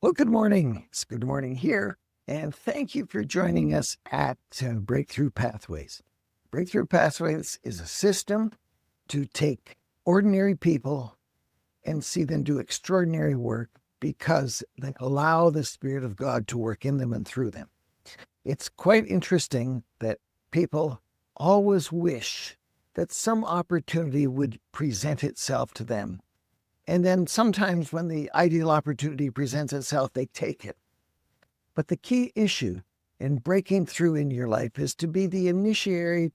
Well, good morning. It's good morning here. And thank you for joining us at Breakthrough Pathways. Breakthrough Pathways is a system to take ordinary people and see them do extraordinary work because they allow the Spirit of God to work in them and through them. It's quite interesting that people always wish that some opportunity would present itself to them. And then sometimes when the ideal opportunity presents itself, they take it. But the key issue in breaking through in your life is to be the initiator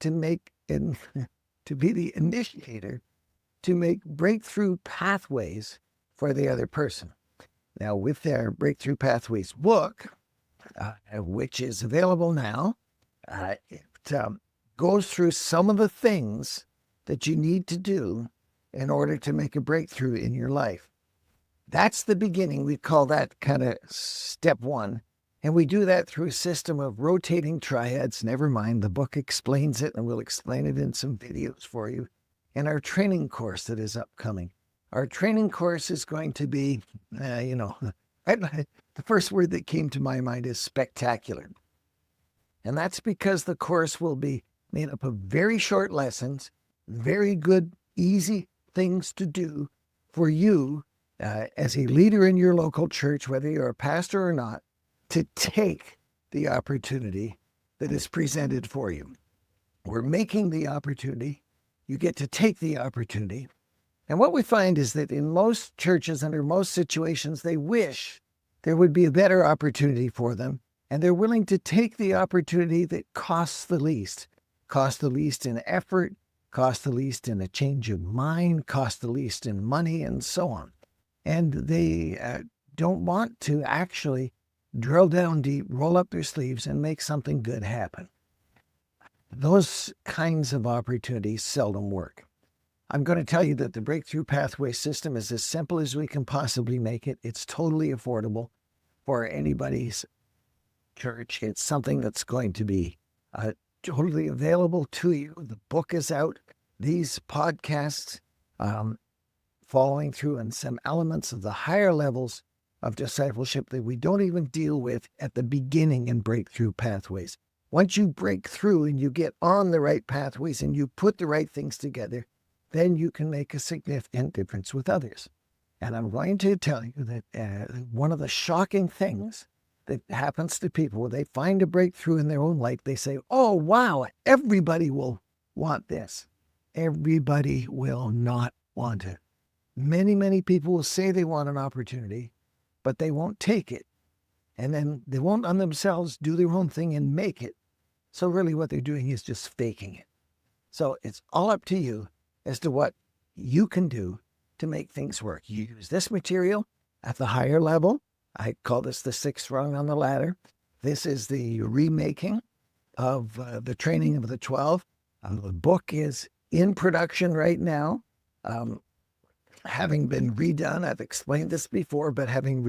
to make breakthrough pathways for the other person. Now, with their Breakthrough Pathways book, which is available now, it goes through some of the things that you need to do in order to make a breakthrough in your life. That's the beginning. We call that kind of step one. And we do that through a system of rotating triads. Never mind, the book explains it, and we'll explain it in some videos for you. And our training course that is upcoming. Our training course is going to be, the first word that came to my mind is spectacular. And that's because the course will be made up of very short lessons, very good, easy things to do for you as a leader in your local church, whether you're a pastor or not, to take the opportunity that is presented for you. We're making the opportunity. You get to take the opportunity. And what we find is that in most churches, under most situations, they wish there would be a better opportunity for them. And they're willing to take the opportunity that costs the least in effort, cost the least in a change of mind, cost the least in money, and so on. And they don't want to actually drill down deep, roll up their sleeves, and make something good happen. Those kinds of opportunities seldom work. I'm going to tell you that the Breakthrough Pathway system is as simple as we can possibly make it. It's totally affordable for anybody's church. It's something that's going to be totally available to you. The book is out. These podcasts following through on some elements of the higher levels of discipleship that we don't even deal with at the beginning in Breakthrough Pathways. Once you break through and you get on the right pathways and you put the right things together, then you can make a significant difference with others. And I'm going to tell you that one of the shocking things that happens to people when they find a breakthrough in their own life, they say, oh, wow, everybody will want this. Everybody will not want it. Many, many people will say they want an opportunity, but they won't take it. And then they won't on themselves do their own thing and make it. So really what they're doing is just faking it. So it's all up to you as to what you can do to make things work. You use this material at the higher level. I call this the sixth rung on the ladder. This is the remaking of the training of the 12. The book is in production right now, having been redone. I've explained this before, but having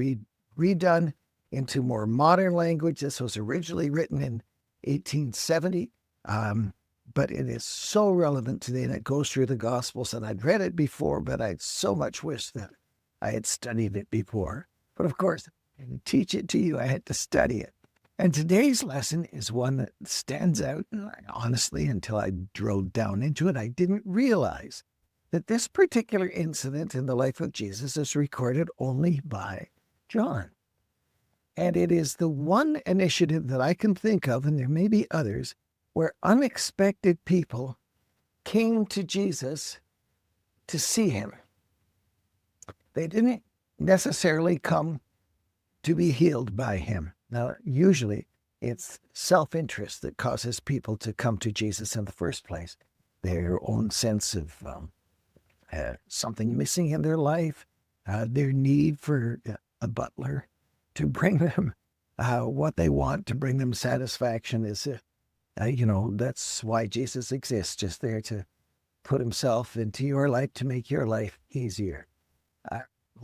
redone into more modern language. This was originally written in 1870, but it is so relevant today, and it goes through the Gospels. And I'd read it before, but I so much wish that I had studied it before. But of course, to teach it to you, I had to study it. And today's lesson is one that stands out. And honestly, until I drilled down into it, I didn't realize that this particular incident in the life of Jesus is recorded only by John. And it is the one initiative that I can think of, and there may be others, where unexpected people came to Jesus to see him. They didn't necessarily come to be healed by him. Now, usually it's self-interest that causes people to come to Jesus in the first place. Their own sense of something missing in their life, their need for a butler to bring them what they want, to bring them satisfaction is, that's why Jesus exists, just there to put himself into your life to make your life easier.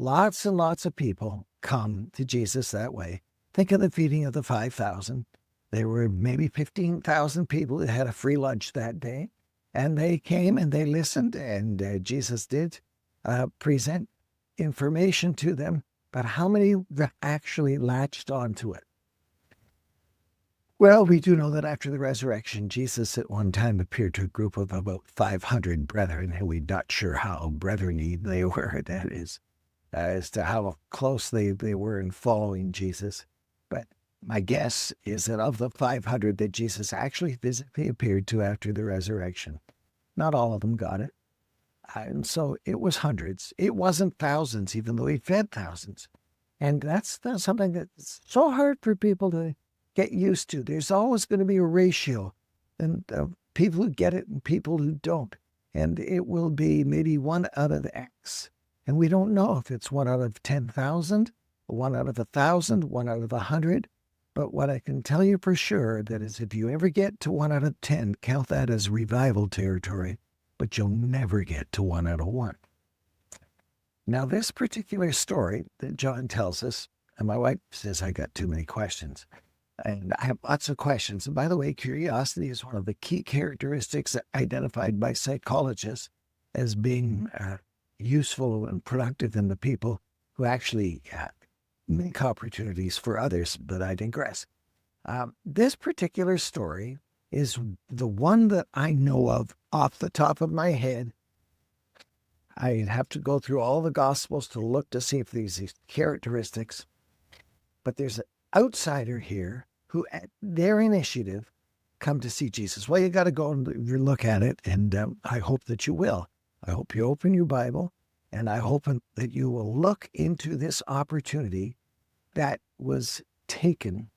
Lots and lots of people come to Jesus that way. Think of the feeding of the 5,000. There were maybe 15,000 people that had a free lunch that day. And they came and they listened, and Jesus did present information to them but how many actually latched onto it? Well, we do know that after the resurrection, Jesus at one time appeared to a group of about 500 brethren, and we're not sure how brethren-y they were, that is, as to how close they were in following Jesus. But my guess is that of the 500 that Jesus actually physically appeared to after the resurrection, not all of them got it. And so it was hundreds. It wasn't thousands, even though he fed thousands. And that's something that's so hard for people to get used to. There's always going to be a ratio, and people who get it and people who don't. And it will be maybe 1 out of X. And we don't know if it's 1 out of 10,000, 1 out of 1,000, 1 out of 100. But what I can tell you for sure that is if you ever get to 1 out of 10, count that as revival territory, but you'll never get to 1 out of 1. Now, this particular story that John tells us, and my wife says I got too many questions. And I have lots of questions. And by the way, curiosity is one of the key characteristics identified by psychologists as being useful and productive in the people who actually make opportunities for others. But I digress. This particular story is the one that I know of off the top of my head. I'd have to go through all the Gospels to look to see if there's these characteristics. But there's an outsider here who, at their initiative, come to see Jesus. Well, you got to go and look at it, and I hope that you will. I hope you open your Bible, and I hope that you will look into this opportunity that was taken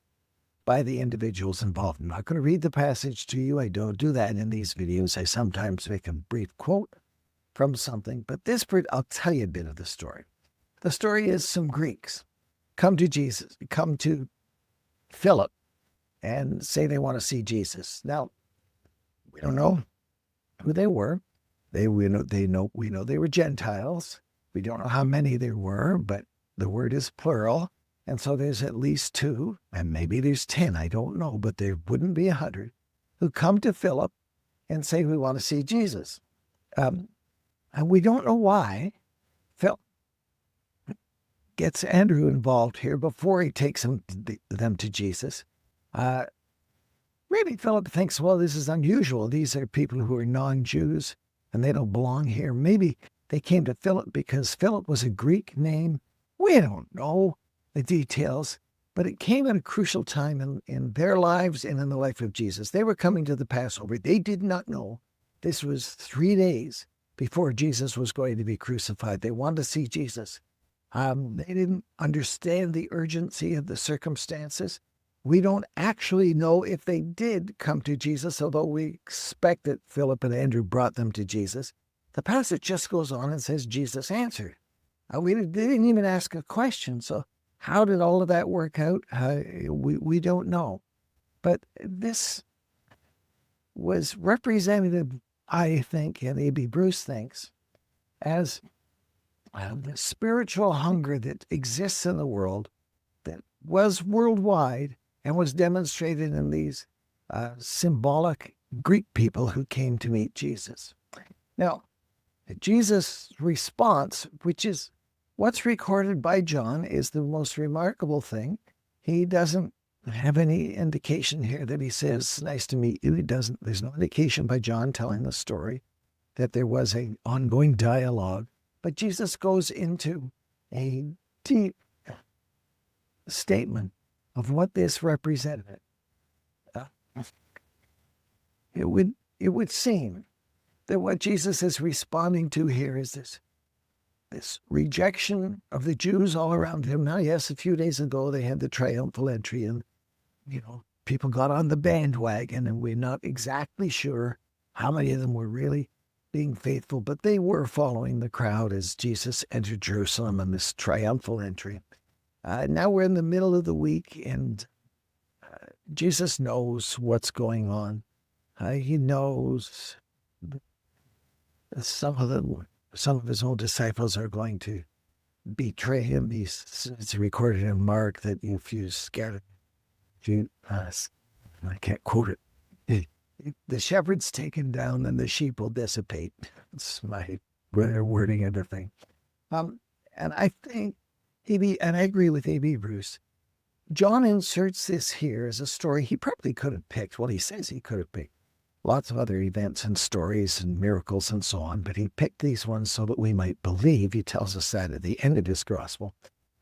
by the individuals involved. I'm not going to read the passage to you. I don't do that in these videos. I sometimes make a brief quote from something, but I'll tell you a bit of the story. The story is some Greeks come to Jesus, come to Philip, and say they want to see Jesus. Now, we don't know who they were. We know they were Gentiles. We don't know how many there were, but the word is plural. And so there's at least 2, and maybe there's 10, I don't know, but there wouldn't be 100, who come to Philip and say, we want to see Jesus. And we don't know why Philip gets Andrew involved here before he takes them to Jesus. Maybe Philip thinks, well, this is unusual. These are people who are non-Jews, and they don't belong here. Maybe they came to Philip because Philip was a Greek name. We don't know the details, but it came at a crucial time in their lives and in the life of Jesus. They were coming to the Passover. They did not know this was 3 days before Jesus was going to be crucified. They wanted to see Jesus. They didn't understand the urgency of the circumstances. We don't actually know if they did come to Jesus, although we expect that Philip and Andrew brought them to Jesus. The passage just goes on and says Jesus answered. They didn't even ask a question. So how did all of that work out? We don't know. But this was representative, I think, and maybe Bruce thinks, as the spiritual hunger that exists in the world, that was worldwide and was demonstrated in these symbolic Greek people who came to meet Jesus. Now, Jesus' response, which is what's recorded by John, is the most remarkable thing. He doesn't have any indication here that he says, nice to meet you. He doesn't. There's no indication by John telling the story that there was an ongoing dialogue. But Jesus goes into a deep statement of what this represented. It would seem that what Jesus is responding to here is this rejection of the Jews all around him. Now, yes, a few days ago they had the triumphal entry, and people got on the bandwagon, and we're not exactly sure how many of them were really being faithful, but they were following the crowd as Jesus entered Jerusalem on this triumphal entry. Now we're in the middle of the week, and Jesus knows what's going on. He knows some of his own disciples are going to betray him. It's recorded in Mark that if you scared, I can't quote it. The shepherd's taken down and the sheep will dissipate. It's my wording of the thing. And I think And I agree with A.B. Bruce. John inserts this here as a story he probably could have picked. Well, he says he could have picked lots of other events and stories and miracles and so on, but he picked these ones so that we might believe. He tells us that at the end of his gospel.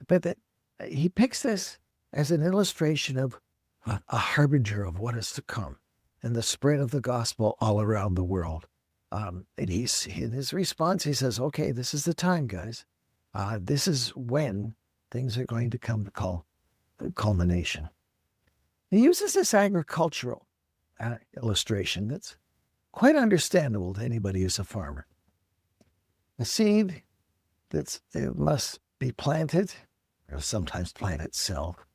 But that he picks this as an illustration of a harbinger of what is to come and the spread of the gospel all around the world. And he's, in his response, he says, okay, this is the time, guys. This is when things are going to come to culmination. He uses this agricultural illustration that's quite understandable to anybody who's a farmer. A seed it must be planted, or sometimes plant itself,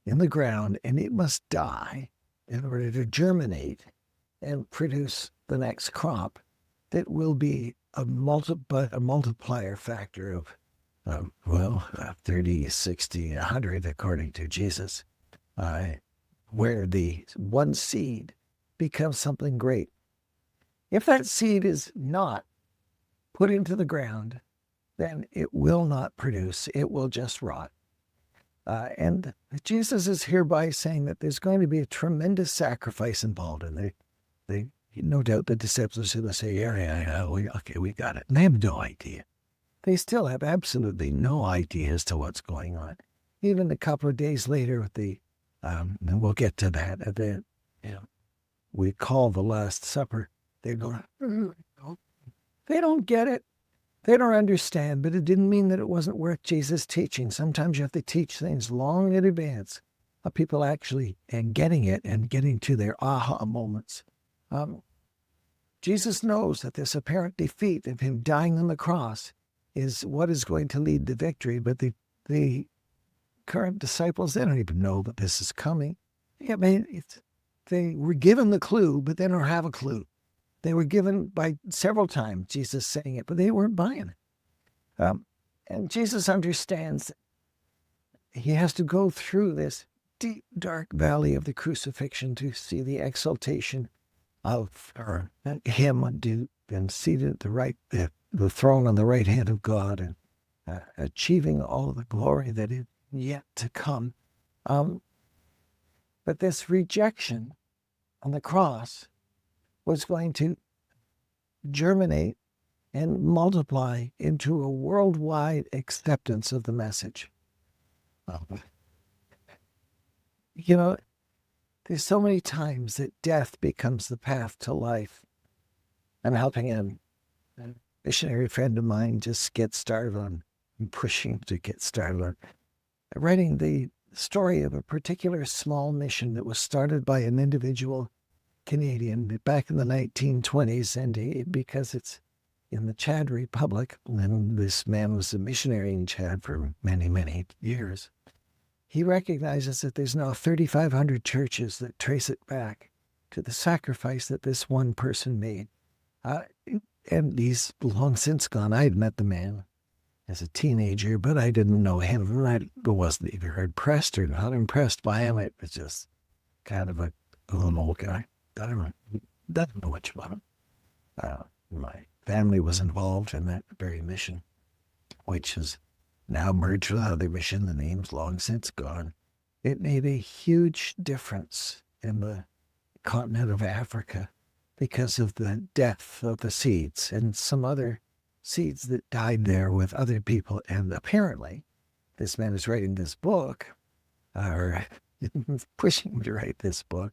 in the ground, and it must die in order to germinate and produce the next crop that will be a multiplier factor of 30, 60, 100, according to Jesus, where the one seed becomes something great. If that seed is not put into the ground, then it will not produce. It will just rot. And Jesus is hereby saying that there's going to be a tremendous sacrifice involved. And they no doubt the disciples are going to say, yeah, we got it. And they have no idea. They still have absolutely no idea as to what's going on. Even a couple of days later with and we'll get to that, we call the Last Supper. They're going, they don't get it. They don't understand, but it didn't mean that it wasn't worth Jesus' teaching. Sometimes you have to teach things long in advance of people actually and getting it and getting to their aha moments. Jesus knows that this apparent defeat of him dying on the cross is what is going to lead to victory, but the current disciples, they don't even know that this is coming. Yeah, they were given the clue, but they don't have a clue. They were given by several times, Jesus saying it, but they weren't buying it. And Jesus understands he has to go through this deep, dark valley of the crucifixion to see the exaltation of him and seated at the throne on the right hand of God and achieving all the glory that is yet to come. But this rejection on the cross was going to germinate and multiply into a worldwide acceptance of the message. There's so many times that death becomes the path to life. I'm helping a missionary friend of mine just get started on, pushing to get started on, writing the story of a particular small mission that was started by an individual Canadian back in the 1920s, and because it's in the Chad Republic, and this man was a missionary in Chad for many, many years, he recognizes that there's now 3,500 churches that trace it back to the sacrifice that this one person made. And he's long since gone. I had met the man as a teenager, but I didn't know him. I wasn't either impressed or not impressed by him. It was just kind of an old guy. Doesn't know much about him. My family was involved in that very mission, which has now merged with another mission. The name's long since gone. It made a huge difference in the continent of Africa because of the death of the seeds and some other seeds that died there with other people. And apparently, this man is writing this book, or pushing me to write this book,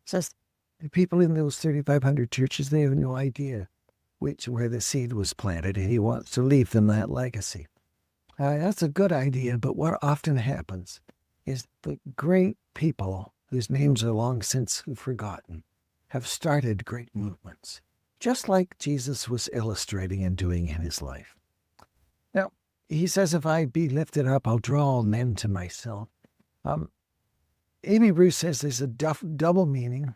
says the people in those 3,500 churches, they have no idea where the seed was planted, and he wants to leave them that legacy. That's a good idea, but what often happens is the great people whose names are long since forgotten have started great movements, just like Jesus was illustrating and doing in his life. Now, he says, if I be lifted up, I'll draw all men to myself. Amy Bruce says there's a double meaning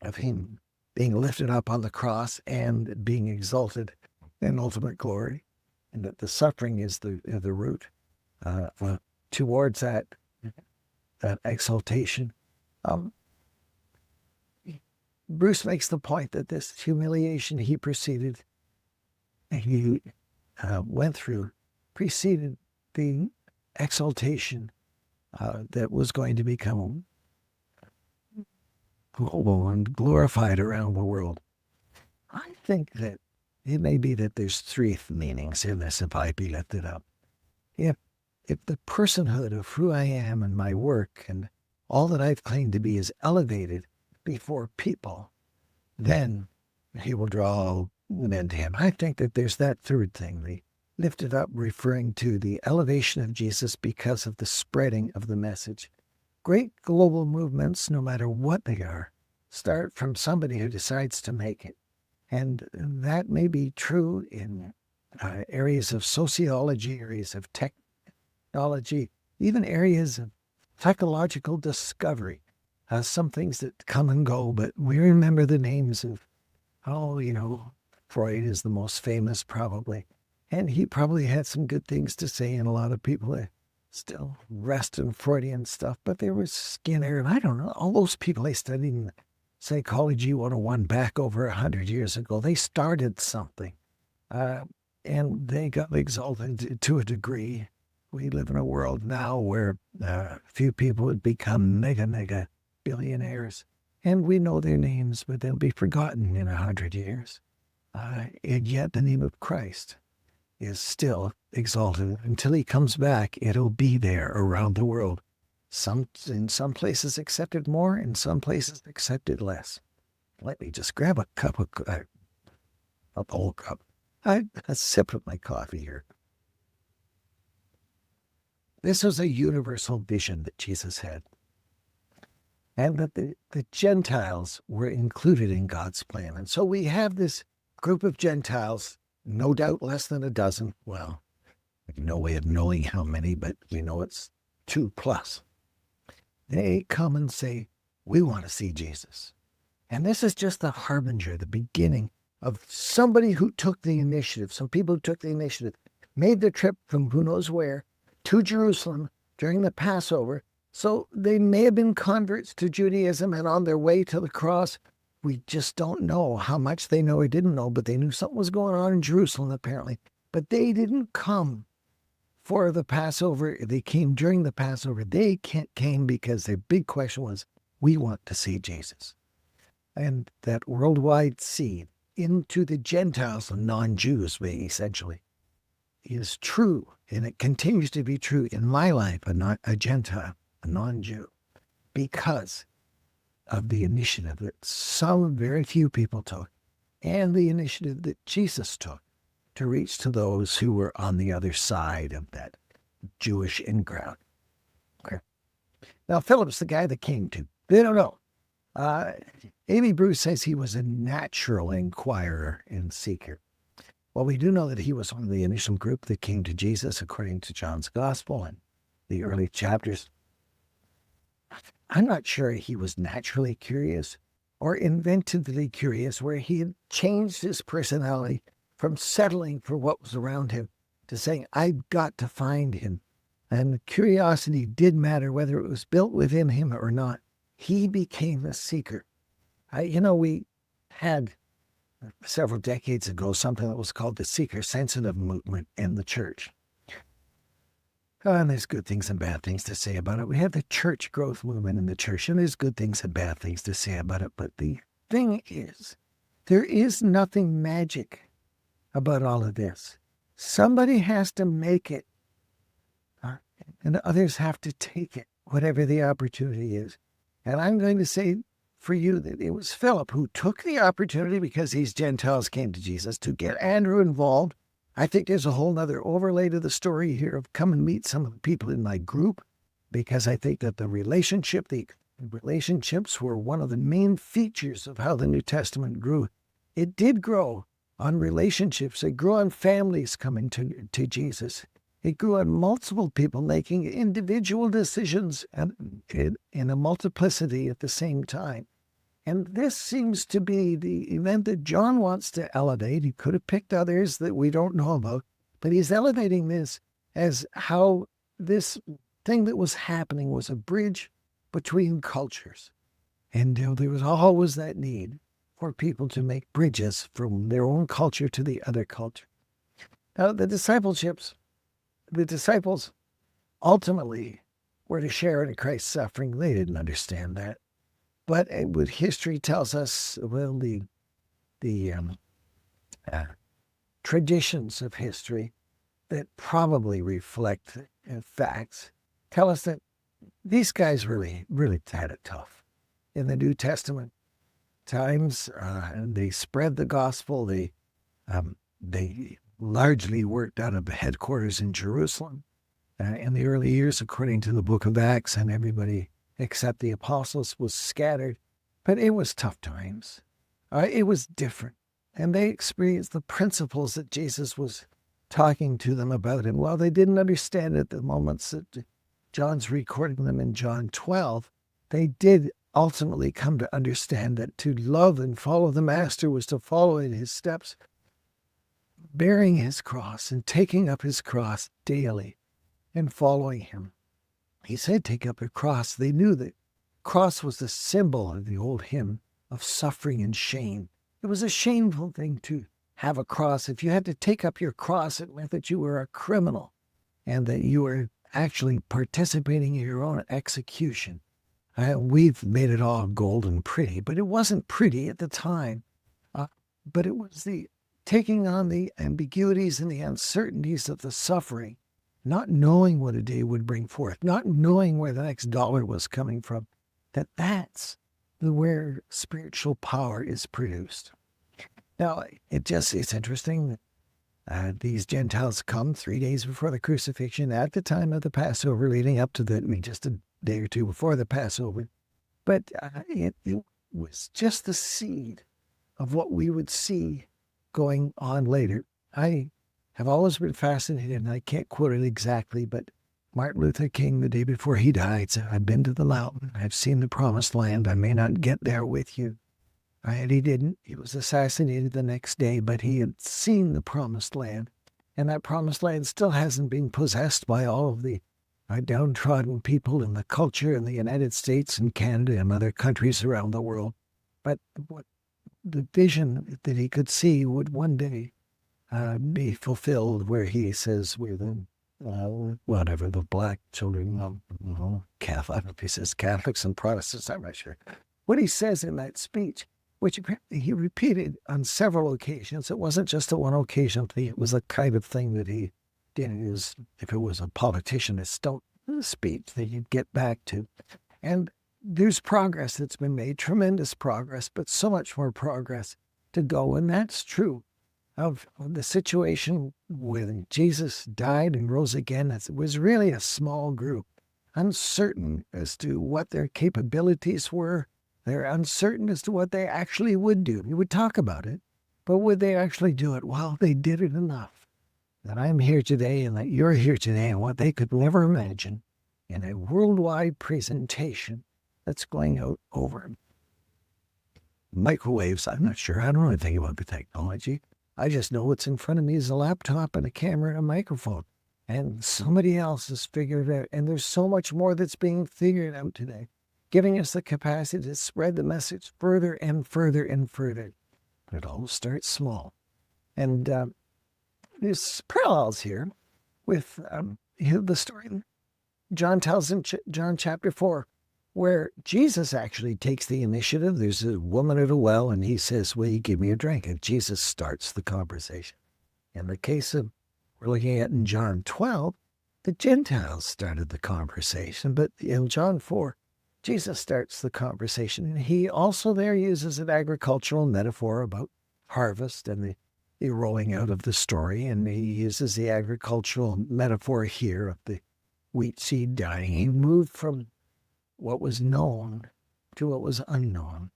of him being lifted up on the cross and being exalted in ultimate glory, and that the suffering is the root towards that exaltation. Bruce makes the point that this humiliation he went through preceded the exaltation that was going to become global and glorified around the world. I think that it may be that there's three meanings in this if I be lifted up. If the personhood of who I am and my work and all that I've claimed to be is elevated before people, then he will draw all men to him. I think that there's that third thing, the lifted up, referring to the elevation of Jesus because of the spreading of the message. Great global movements, no matter what they are, start from somebody who decides to make it. And that may be true in areas of sociology, areas of technology, even areas of psychological discovery. Some things that come and go, but we remember the names of, Freud is the most famous probably. And he probably had some good things to say, and a lot of people still rest in Freudian stuff. But there was Skinner, and I don't know, all those people I studied in Psychology 101 back over 100 years ago, they started something. And they got exalted to a degree. We live in a world now where few people would become mega billionaires. And we know their names, but they'll be forgotten in 100 years. And yet the name of Christ is still exalted. Until he comes back, it'll be there around the world. In some places accepted more, in some places accepted less. Let me just grab a whole cup. A sip of my coffee here. This was a universal vision that Jesus had. And that the Gentiles were included in God's plan. And so we have this group of Gentiles, no doubt less than a dozen. Well, no way of knowing how many, but we know it's 2+. They come and say, we want to see Jesus. And this is just the harbinger, the beginning of somebody who took the initiative. Some people who took the initiative, made the trip from who knows where to Jerusalem during the Passover. So they may have been converts to Judaism and on their way to the cross. We just don't know how much they know or didn't know, but they knew something was going on in Jerusalem apparently. But they didn't come for the Passover. They came during the Passover. They came because their big question was, we want to see Jesus. And that worldwide seed into the Gentiles, the non-Jews, essentially, is true. And it continues to be true in my life, a Gentile, a non-Jew, because of the initiative that some very few people took and the initiative that Jesus took to reach to those who were on the other side of that Jewish in-crowd. Okay. Now, Philip's the guy that came to. They don't know. Amy Bruce says he was a natural inquirer and seeker. Well, we do know that he was one of the initial group that came to Jesus according to John's Gospel and the early chapters. I'm not sure he was naturally curious or inventively curious, where he had changed his personality from settling for what was around him to saying, I've got to find him. And curiosity did matter whether it was built within him or not. He became a seeker. We had several decades ago something that was called the seeker-sensitive movement in the church. And there's good things and bad things to say about it. We have the church growth movement in the church, and there's good things and bad things to say about it. But the thing is, there is nothing magic about all of this. Somebody has to make it, and others have to take it, whatever the opportunity is. And I'm going to say for you that it was Philip who took the opportunity, because these Gentiles came to Jesus, to get Andrew involved. I think there's a whole other overlay to the story here of come and meet some of the people in my group, because I think that the relationships were one of the main features of how the New Testament grew. It did grow on relationships. It grew on families coming to Jesus. It grew on multiple people making individual decisions and in a multiplicity at the same time. And this seems to be the event that John wants to elevate. He could have picked others that we don't know about, but he's elevating this as how this thing that was happening was a bridge between cultures. And there was always that need for people to make bridges from their own culture to the other culture. Now, the disciples ultimately were to share in Christ's suffering. They didn't understand that. But what history tells us, well, the uh, traditions of history that probably reflect facts tell us that these guys really, really had it tough. In the New Testament times, they spread the gospel. They largely worked out of the headquarters in Jerusalem. In the early years, according to the book of Acts, and everybody except the apostles was scattered. But it was tough times. It was different. And they experienced the principles that Jesus was talking to them about. And while they didn't understand it at the moments that John's recording them in John 12, they did ultimately come to understand that to love and follow the Master was to follow in his steps, bearing his cross and taking up his cross daily and following him. He said, take up your cross. They knew that cross was the symbol of the old hymn of suffering and shame. It was a shameful thing to have a cross. If you had to take up your cross, it meant that you were a criminal and that you were actually participating in your own execution. We've made it all gold and pretty, but it wasn't pretty at the time. But it was the taking on the ambiguities and the uncertainties of the suffering, not knowing what a day would bring forth, not knowing where the next dollar was coming from, that's where spiritual power is produced. Now, it's interesting that these Gentiles come 3 days before the crucifixion at the time of the Passover, leading up to just a day or two before the Passover. But it was just the seed of what we would see going on later. I have always been fascinated, and I can't quote it exactly, but Martin Luther King, the day before he died, said, I've been to the mountain, I've seen the promised land, I may not get there with you. And he didn't. He was assassinated the next day, but he had seen the promised land. And that promised land still hasn't been possessed by all of the downtrodden people in the culture in the United States and Canada and other countries around the world. But what the vision that he could see would one day be fulfilled, where he says, we're the whatever, the black children of Catholic. I don't know if he says Catholics and Protestants, I'm not sure. What he says in that speech, which apparently he repeated on several occasions. It wasn't just a one occasion thing. It was a kind of thing that he did. If it was a politician, it's still a speech that you'd get back to. And there's progress that's been made, tremendous progress, but so much more progress to go. And that's true of the situation when Jesus died and rose again. It was really a small group, uncertain as to what their capabilities were. They're uncertain as to what they actually would do. You would talk about it, but would they actually do it? Well, they did it enough that I'm here today and that you're here today, and what they could never imagine in a worldwide presentation that's going out over microwaves. I'm not sure. I don't know anything about the technology. I just know what's in front of me is a laptop and a camera and a microphone. And somebody else has figured it out. And there's so much more that's being figured out today, giving us the capacity to spread the message further and further and further. But it all starts small. And there's parallels here with the story John tells in John chapter 4, where Jesus actually takes the initiative. There's a woman at a well, and he says, will you give me a drink? And Jesus starts the conversation. In the case of, we're looking at in John 12, the Gentiles started the conversation. But in John 4, Jesus starts the conversation. And he also there uses an agricultural metaphor about harvest and the rolling out of the story. And he uses the agricultural metaphor here of the wheat seed dying. He moved from what was known to what was unknown.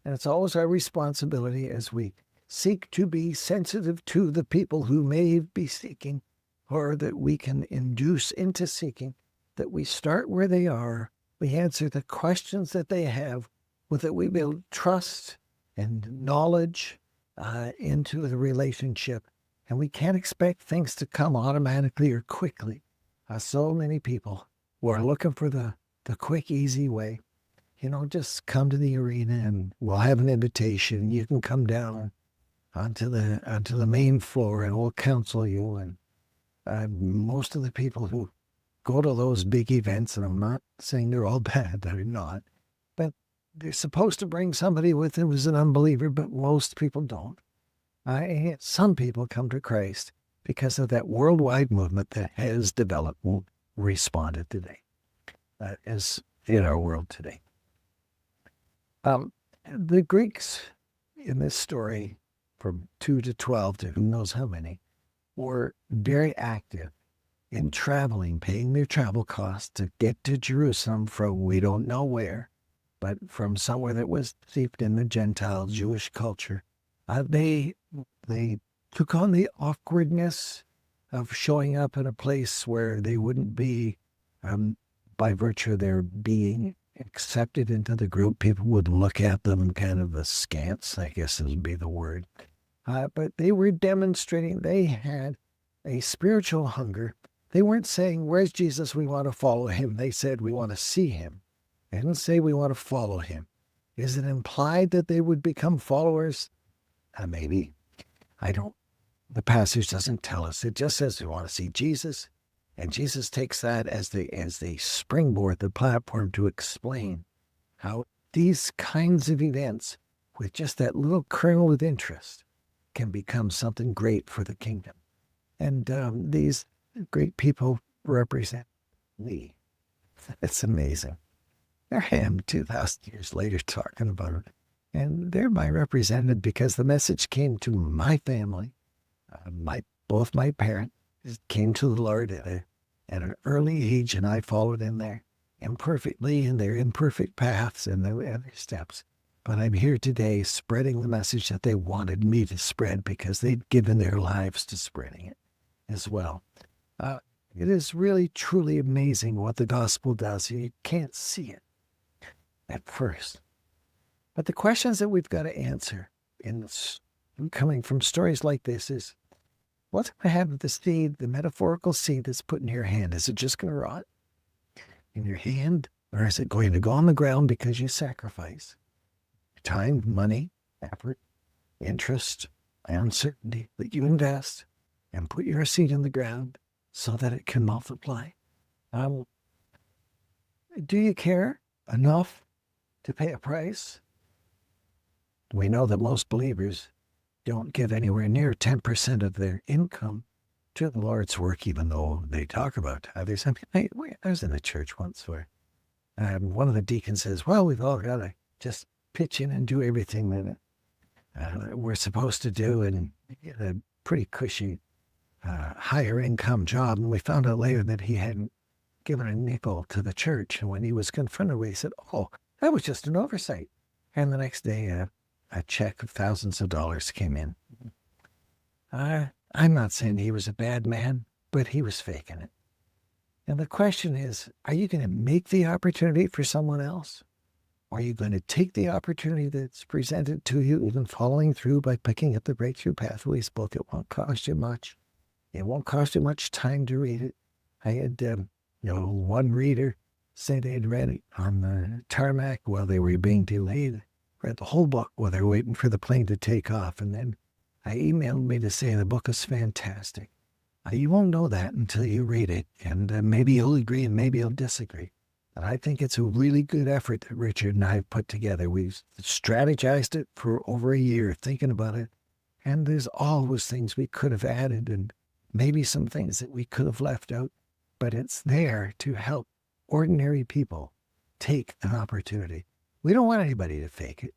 And it's always our responsibility as we seek to be sensitive to the people who may be seeking, or that we can induce into seeking, that we start where they are, we answer the questions that they have, with that we build trust and knowledge into the relationship. And we can't expect things to come automatically or quickly. So many people who are looking for the quick, easy way. Just come to the arena and we'll have an invitation. You can come down onto the main floor and we'll counsel you. And most of the people who go to those big events, and I'm not saying they're all bad, they're not, but they're supposed to bring somebody with them who's an unbeliever, but most people don't. Some people come to Christ because of that worldwide movement that has developed and responded today, as in our world today. The Greeks in this story, from 2 to 12 to who knows how many, were very active in traveling, paying their travel costs to get to Jerusalem from we don't know where, but from somewhere that was steeped in the Gentile Jewish culture. They took on the awkwardness of showing up in a place where they wouldn't be, by virtue of their being accepted into the group. People would look at them kind of askance, I guess would be the word. But they were demonstrating they had a spiritual hunger. They weren't saying, where's Jesus? We want to follow him. They said, we want to see him. They didn't say we want to follow him. Is it implied that they would become followers? Maybe. The passage doesn't tell us. It just says we want to see Jesus. And Jesus takes that as the springboard, the platform to explain how these kinds of events, with just that little kernel of interest, can become something great for the kingdom. And these great people represent me. It's amazing. There I am 2,000 years later talking about it. And they're my representative because the message came to my family. Both my parents came to the Lord at an early age, and I followed in there imperfectly in their imperfect paths and their steps. But I'm here today spreading the message that they wanted me to spread because they'd given their lives to spreading it as well. It is really, truly amazing what the gospel does. You can't see it at first. But the questions that we've got to answer coming from stories like this is, what's going to happen to the seed, the metaphorical seed that's put in your hand? Is it just going to rot in your hand? Or is it going to go on the ground because you sacrifice time, money, effort, interest, uncertainty that you invest and put your seed in the ground so that it can multiply? Do you care enough to pay a price? We know that most believers don't give anywhere near 10% of their income to the Lord's work, even though they talk about others. I was in a church once where one of the deacons says, well, we've all got to just pitch in and do everything that we're supposed to do and get a pretty cushy, higher income job. And we found out later that he hadn't given a nickel to the church. And when he was confronted with it, he said, oh, that was just an oversight. And the next day, a check of thousands of dollars came in. I'm not saying he was a bad man, but he was faking it. And the question is, are you going to make the opportunity for someone else? Or are you going to take the opportunity that's presented to you, even following through by picking up the Breakthrough Pathways book? It won't cost you much. It won't cost you much time to read it. I had, one reader say they'd read it on the tarmac while they were being delayed. Read the whole book while they were waiting for the plane to take off. And then emailed me to say the book is fantastic. You won't know that until you read it. And maybe you'll agree and maybe you'll disagree. But I think it's a really good effort that Richard and I have put together. We've strategized it for over a year, thinking about it. And there's always things we could have added and maybe some things that we could have left out. But it's there to help ordinary people take an opportunity. We don't want anybody to fake it.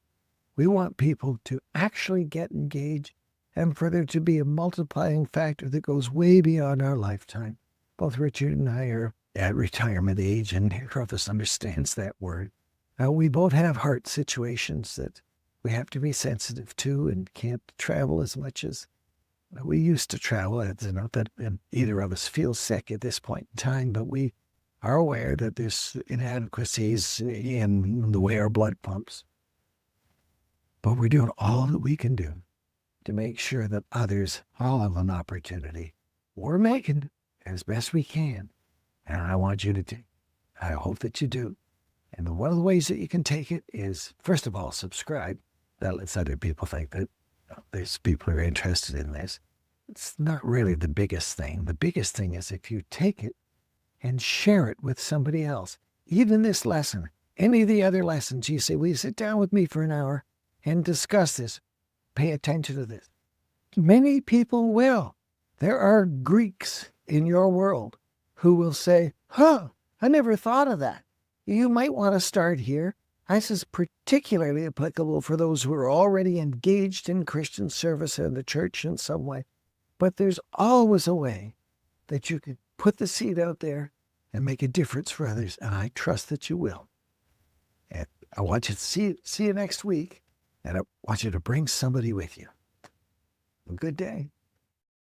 We want people to actually get engaged and for there to be a multiplying factor that goes way beyond our lifetime. Both Richard and I are at retirement age, and neither of us understands that word. We both have heart situations that we have to be sensitive to and can't travel as much as we used to travel. It's not that either of us feels sick at this point in time, but we are aware that there's inadequacies in the way our blood pumps. But we're doing all that we can do to make sure that others all have an opportunity. We're making it as best we can. And I want you to take. I hope that you do. And one of the ways that you can take it is, first of all, subscribe. That lets other people think that there's people who are interested in this. It's not really the biggest thing. The biggest thing is if you take it and share it with somebody else. Even this lesson, any of the other lessons, you say, will you sit down with me for an hour and discuss this? Pay attention to this. Many people will. There are Greeks in your world who will say, I never thought of that. You might want to start here. This is particularly applicable for those who are already engaged in Christian service in the church in some way. But there's always a way that you can put the seed out there and make a difference for others. And I trust that you will. And I want you to see you next week. And I want you to bring somebody with you. A good day.